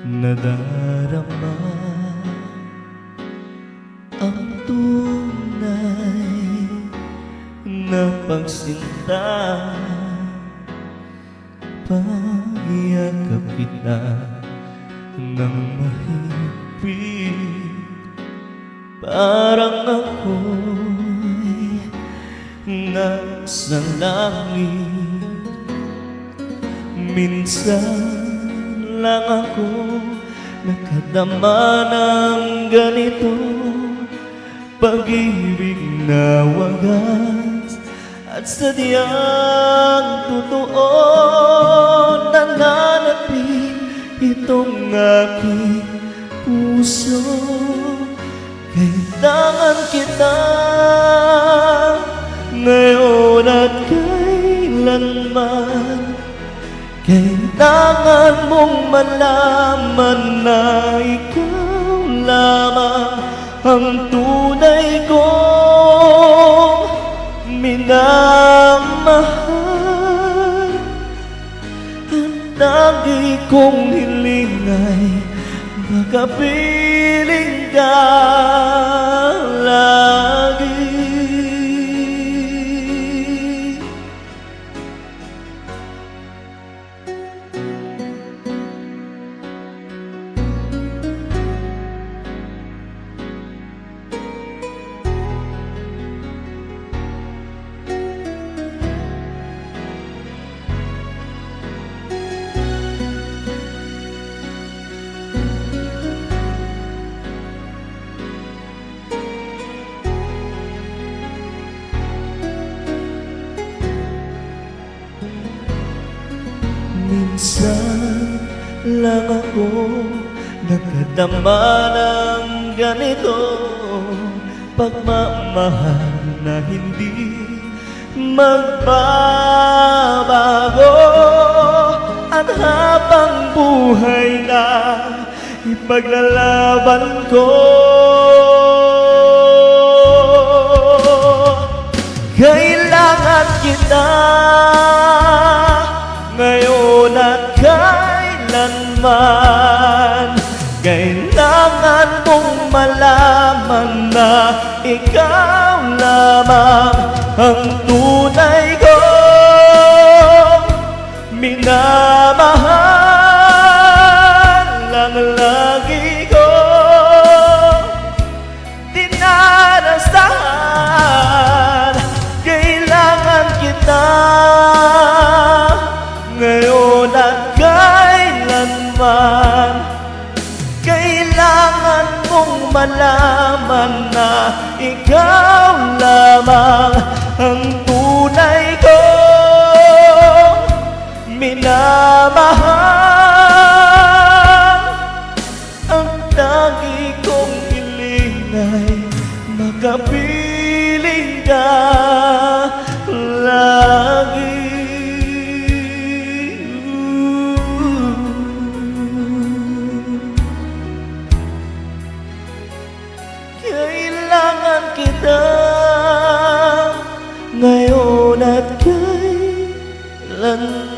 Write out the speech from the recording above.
nadarama ang tunay na pagsinta. Pag-iyakap kita ng mahigpit, parang ako'y nasa langit. Minsan lang ako nakadama ng ganito, pag-ibig na wagas at sadyang totoo. Nananapit itong aking puso, kailangan kita ngayon at kailanman. Kailangan mong malaman na ikaw lamang ang tunay kong minamahal. Ang lagi kong hiling ay makapiling ka lagi. Minsan lang ako nakadama ng ganito, pagmamahal na hindi magbabago. At habang buhay na ipaglalaban ko, kailangan kita ngayon at kailanman. Kailangan mong malaman na ikaw lamang ang tunay kong minamahal. Ang lagi ko dinarasan, kailangan kita ngayon at kailanman. Kailangan mong malaman na ikaw lamang ang tunay kong minamahal. Ang lagi kong hiling ay makapiling ka lagi. Kailangan kita ngayon at kailanman.